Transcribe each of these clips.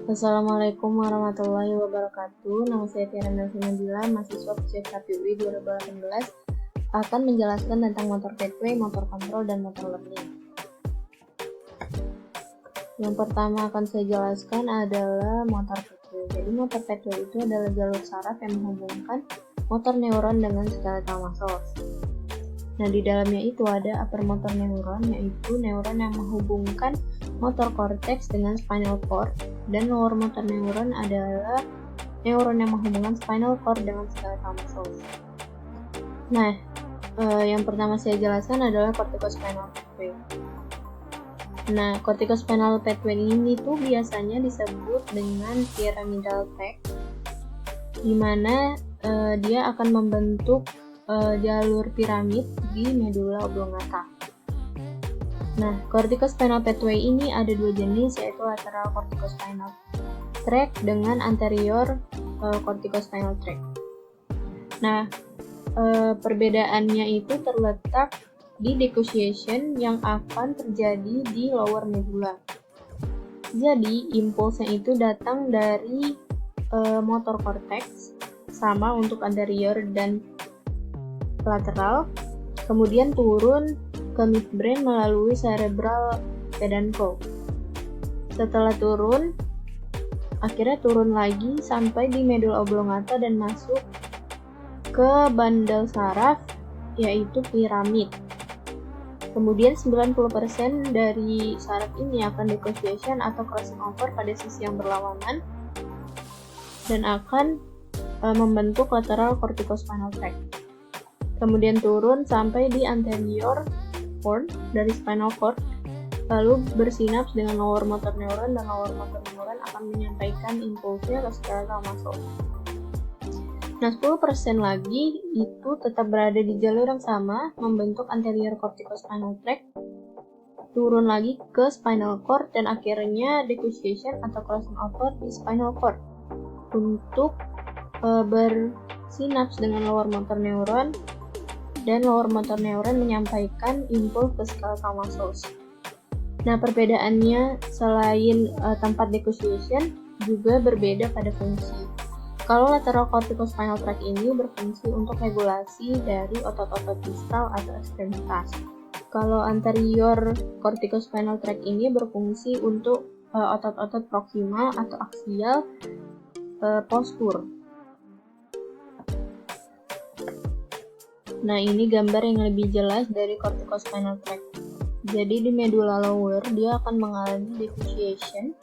Assalamualaikum warahmatullahi wabarakatuh. Nama saya Tiara Melvin Nabila, mahasiswa Psikiatri UI 2018, akan menjelaskan tentang motor gateway, motor kontrol, dan motor learning. Yang pertama akan saya jelaskan adalah motor gateway. Jadi motor gateway itu adalah jalur saraf yang menghubungkan motor neuron dengan skeletal muscles. Nah, di dalamnya itu ada upper motor neuron, yaitu neuron yang menghubungkan motor cortex dengan spinal cord, dan lower motor neuron adalah neuron yang menghubungkan spinal cord dengan skeletal muscles. Nah, yang pertama saya jelaskan adalah corticospinal pathway. Nah, corticospinal pathway ini tuh biasanya disebut dengan pyramidal track, di mana dia akan membentuk jalur piramid di medula oblongata. Nah, corticospinal pathway ini ada dua jenis, yaitu lateral corticospinal tract dengan anterior corticospinal tract. Nah, perbedaannya itu terletak di decussation yang akan terjadi di lower medula. Jadi, impulsnya itu datang dari motor cortex, sama untuk anterior dan lateral, kemudian turun ke midbrain melalui cerebral peduncle. Setelah turun, akhirnya turun lagi sampai di medula oblongata dan masuk ke bandal saraf, yaitu piramid. Kemudian 90% dari saraf ini akan decussation atau crossing over pada sisi yang berlawanan dan akan membentuk lateral corticospinal tract. Kemudian turun sampai di anterior cord dari spinal cord, lalu bersinaps dengan lower motor neuron, dan lower motor neuron akan menyampaikan impulsnya ke skeletal muscle. Nah, 10% lagi itu tetap berada di jalur yang sama, membentuk anterior corticospinal tract, turun lagi ke spinal cord, dan akhirnya decussation atau crossing over di spinal cord untuk bersinaps dengan lower motor neuron, dan lower motor neuron menyampaikan impuls ke skeletal muscles. Nah, perbedaannya selain tempat decussation juga berbeda pada fungsi. Kalau lateral corticospinal tract ini berfungsi untuk regulasi dari otot-otot distal atau ekstremitas. Kalau anterior corticospinal tract ini berfungsi untuk otot-otot proximal atau aksial postur. Nah, ini gambar yang lebih jelas dari corticospinal tract. Jadi di medula lower dia akan mengalami decussation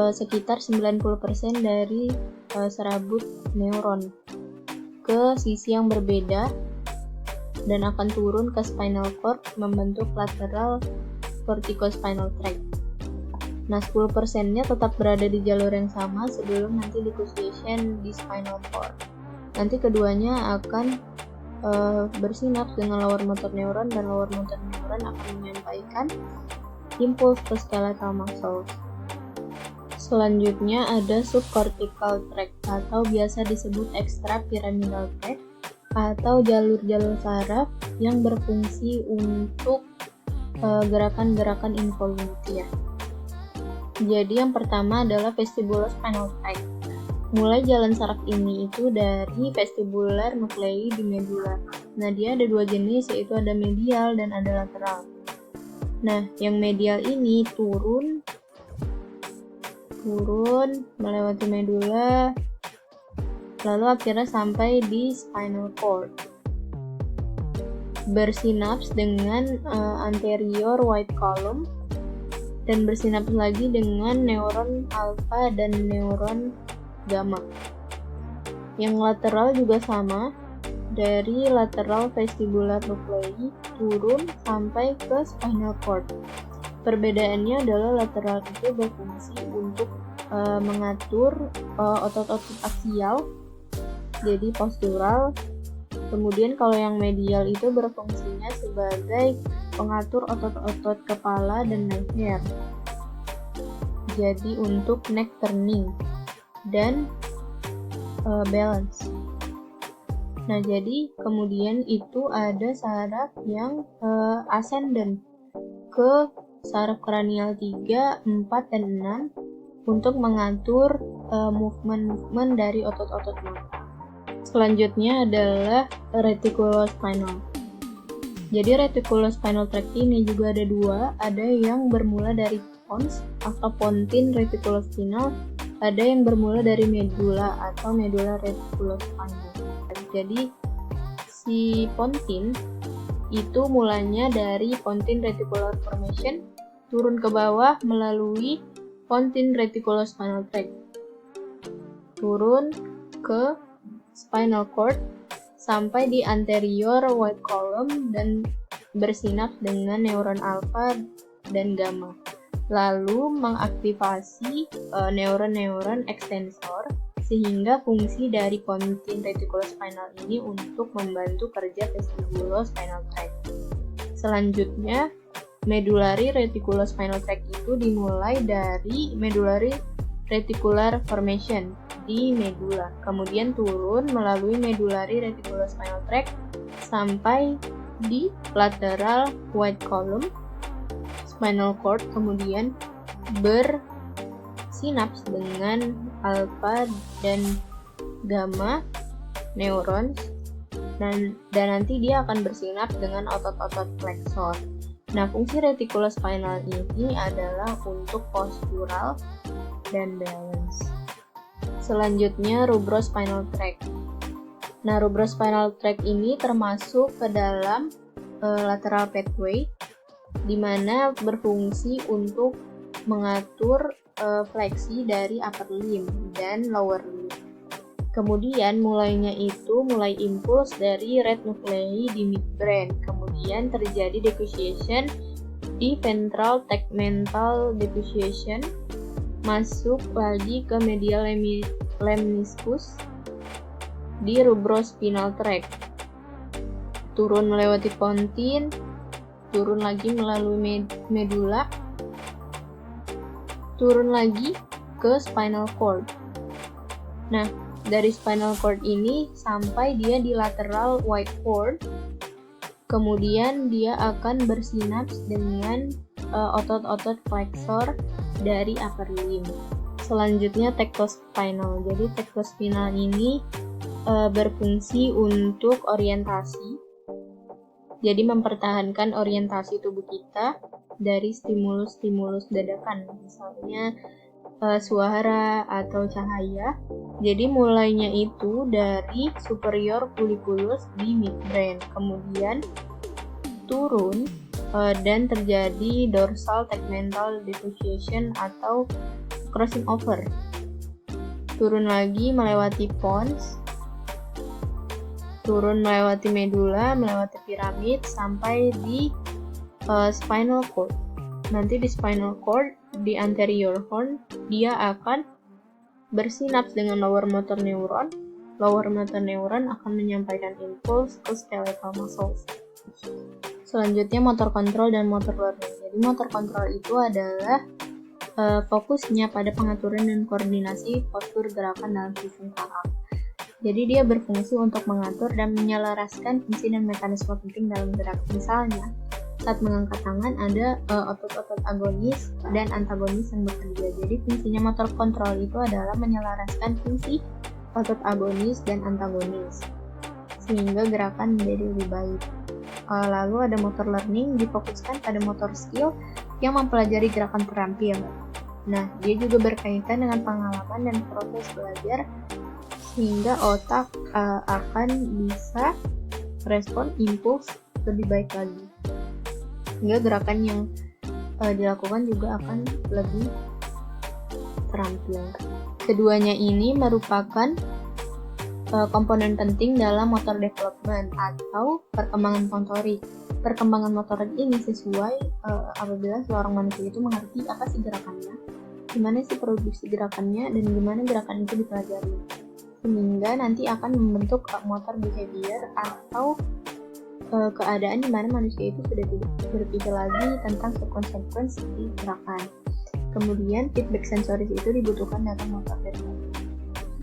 sekitar 90% dari serabut neuron ke sisi yang berbeda dan akan turun ke spinal cord membentuk lateral corticospinal tract. Nah, 10%-nya tetap berada di jalur yang sama sebelum nanti decussation di spinal cord. Nanti keduanya akan bersinaps dengan lower motor neuron, dan lower motor neuron akan menyampaikan impuls ke skeletal muscles. Selanjutnya ada subcortical tract atau biasa disebut extrapyramidal tract atau jalur-jalur saraf yang berfungsi untuk gerakan-gerakan involunteer. Jadi yang pertama adalah vestibulospinal tract. Mulai jalan saraf ini itu dari vestibular nuclei di medula. Nah, dia ada dua jenis, yaitu ada medial dan ada lateral. Nah, yang medial ini turun melewati medula, lalu akhirnya sampai di spinal cord. Bersinaps dengan anterior white column dan bersinaps lagi dengan neuron alpha dan neuron gamma. Yang lateral juga sama, dari lateral vestibular nuclei turun sampai ke spinal cord. Perbedaannya adalah lateral itu berfungsi untuk mengatur otot-otot aksial, jadi postural. Kemudian kalau yang medial itu berfungsinya sebagai pengatur otot-otot kepala dan neck hair, jadi untuk neck turning dan balance. Nah, jadi kemudian itu ada saraf yang ascendant ke saraf kranial 3, 4, dan 6 untuk mengatur movement dari otot-otot mata. Selanjutnya adalah reticulospinal. Jadi reticulospinal tract ini juga ada dua, ada yang bermula dari pons atau pontin reticulospinal, ada yang bermula dari medula atau medulla reticulospinal. Jadi si pontin itu mulanya dari pontin reticular formation turun ke bawah melalui pontin reticulospinal tract, turun ke spinal cord sampai di anterior white column dan bersinaps dengan neuron alfa dan gamma, lalu mengaktifasi neuron-neuron ekstensor sehingga fungsi dari pontin reticulospinal ini untuk membantu kerja vestibulospinal tract. Selanjutnya, medullary reticulospinal tract itu dimulai dari medullary reticular formation di medula, kemudian turun melalui medullary reticulospinal tract sampai di lateral white column spinal cord, kemudian bersinaps dengan alpha dan gamma neurons dan nanti dia akan bersinaps dengan otot-otot flexor. Nah, fungsi reticulospinal ini adalah untuk postural dan balance. Selanjutnya rubrospinal tract. Nah, rubrospinal tract ini termasuk ke dalam lateral pathway, di mana berfungsi untuk mengatur fleksi dari upper limb dan lower limb. Kemudian mulai impuls dari red nuclei di midbrain, kemudian terjadi differentiation di ventral tegmental differentiation, masuk lagi ke medial lemniscus di rubrospinal tract, turun melewati pontin, turun lagi melalui medula, turun lagi ke spinal cord. Nah, dari spinal cord ini sampai dia di lateral white cord, kemudian dia akan bersinaps dengan otot-otot flexor dari upper limb. Selanjutnya tectospinal. Jadi tectospinal ini berfungsi untuk orientasi. Jadi mempertahankan orientasi tubuh kita dari stimulus-stimulus dadakan, misalnya suara atau cahaya. Jadi mulainya itu dari superior colliculus di midbrain, kemudian turun dan terjadi dorsal tegmental differentiation atau crossing over. Turun lagi melewati pons, turun melewati medula, melewati piramid sampai di spinal cord. Nanti di spinal cord, di anterior horn, dia akan bersinaps dengan lower motor neuron. Lower motor neuron akan menyampaikan impuls ke skeletal muscles. Selanjutnya motor control dan motor learning. Jadi motor control itu adalah fokusnya pada pengaturan dan koordinasi postur gerakan dalam sistem saraf. Jadi dia berfungsi untuk mengatur dan menyelaraskan fungsi dan mekanisme penting dalam gerak. Misalnya, saat mengangkat tangan ada otot-otot agonis dan antagonis yang bekerja. Jadi fungsinya motor control itu adalah menyelaraskan fungsi otot agonis dan antagonis sehingga gerakan menjadi lebih baik. Lalu ada motor learning, difokuskan pada motor skill yang mempelajari gerakan terampil. Nah, dia juga berkaitan dengan pengalaman dan proses belajar sehingga otak akan bisa respon impuls lebih baik lagi. Sehingga gerakan yang dilakukan juga akan lebih terampil. Keduanya ini merupakan komponen penting dalam motor development atau perkembangan motorik. Perkembangan motorik ini sesuai apabila seorang manusia itu mengerti apa sih gerakannya, gimana sih produksi gerakannya, dan gimana gerakan itu dipelajari. Sehingga nanti akan membentuk motor behavior atau keadaan di mana manusia itu sudah tidak berpikir lagi tentang konsekuensi gerakan. Kemudian feedback sensoris itu dibutuhkan dalam motor development.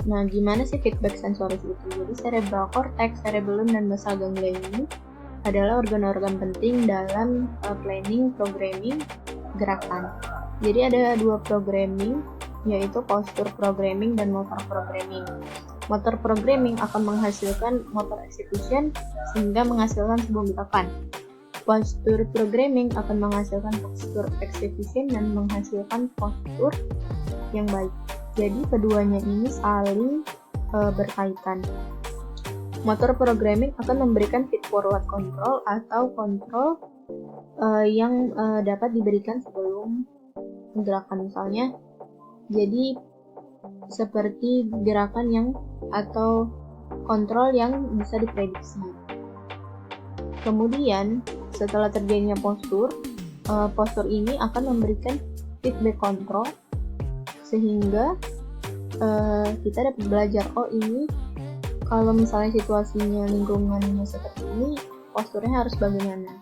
Nah, gimana sih feedback sensoris itu? Jadi cerebral cortex, cerebellum, dan basal ganglia ini adalah organ-organ penting dalam planning, programming, gerakan. Jadi ada dua programming yaitu posture programming dan motor programming. Motor programming akan menghasilkan motor execution sehingga menghasilkan sebuah gerakan. Posture programming akan menghasilkan posture execution dan menghasilkan postur yang baik. Jadi keduanya ini saling berkaitan. Motor programming akan memberikan feed forward control atau kontrol yang dapat diberikan sebelum gerakan, misalnya jadi seperti gerakan yang atau kontrol yang bisa diprediksi. Kemudian setelah terjadinya postur ini akan memberikan feedback control sehingga kita dapat belajar, oh ini kalau misalnya situasinya lingkungannya seperti ini, posturnya harus bagaimana.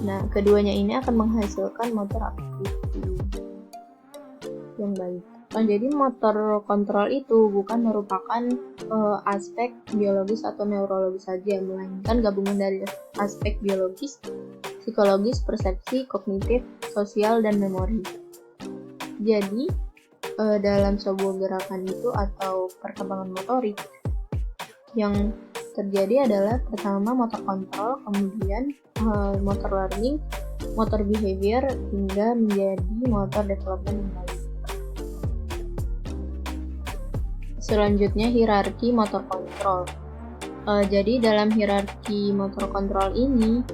Nah, keduanya ini akan menghasilkan motor activity yang baik. Jadi motor kontrol itu bukan merupakan aspek biologis atau neurologis saja, melainkan gabungan dari aspek biologis, psikologis, persepsi, kognitif, sosial, dan memori. Jadi, dalam sebuah gerakan itu atau perkembangan motorik, yang terjadi adalah pertama motor kontrol, kemudian motor learning, motor behavior, hingga menjadi motor development yang baik. Selanjutnya hierarki motor kontrol. Jadi dalam hierarki motor kontrol ini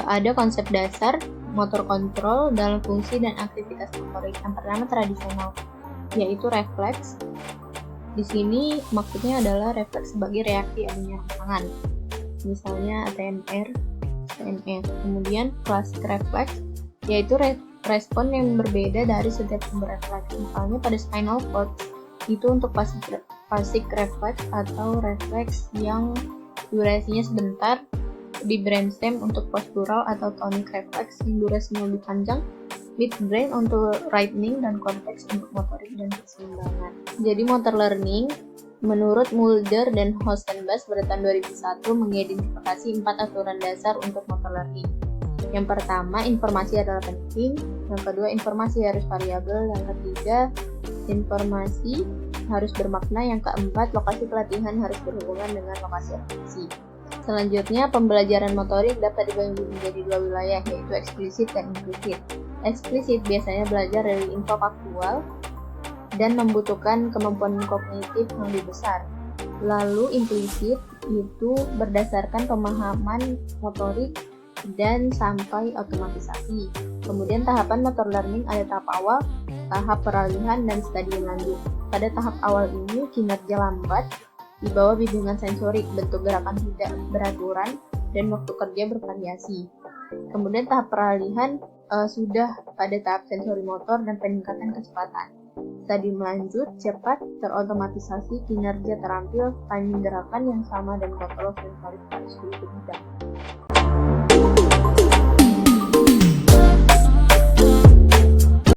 ada konsep dasar motor kontrol dalam fungsi dan aktivitas motorik. Yang pertama tradisional, yaitu refleks. Di sini maksudnya adalah refleks sebagai reaksi adanya rangsangan, misalnya ATMR, CNS. Kemudian klasik refleks, yaitu respon yang berbeda dari setiap sumber refleks. Misalnya pada spinal cord, itu untuk basic refleks atau refleks yang durasinya sebentar, di brainstem untuk postural atau tonic refleks yang durasinya lebih panjang, midbrain untuk lightning, dan cortex untuk motorik dan keseimbangan. Jadi motor learning menurut Mulder dan Hostenbach pada tahun 2001 mengidentifikasi 4 aturan dasar untuk motor learning. Yang pertama, informasi adalah penting. Yang kedua, informasi harus variabel. Yang ketiga, informasi harus bermakna. Yang keempat, lokasi pelatihan harus berhubungan dengan lokasi aplikasi. Selanjutnya, pembelajaran motorik dapat dibagi menjadi 2 wilayah, yaitu eksplisit dan implisit. Eksplisit biasanya belajar dari info faktual dan membutuhkan kemampuan kognitif yang lebih besar. Lalu implisit itu berdasarkan pemahaman motorik dan sampai otomatisasi. Kemudian tahapan motor learning ada tahap awal, tahap peralihan, dan stadium lanjut. Pada tahap awal ini kinerja lambat di bawah bimbingan sensorik, bentuk gerakan tidak beraturan, dan waktu kerja bervariasi. Kemudian tahap peralihan sudah pada tahap sensori motor dan peningkatan kecepatan. Stadium lanjut, cepat, terotomatisasi, kinerja terampil, timing gerakan yang sama, dan kontrol sensorik harus dibidang.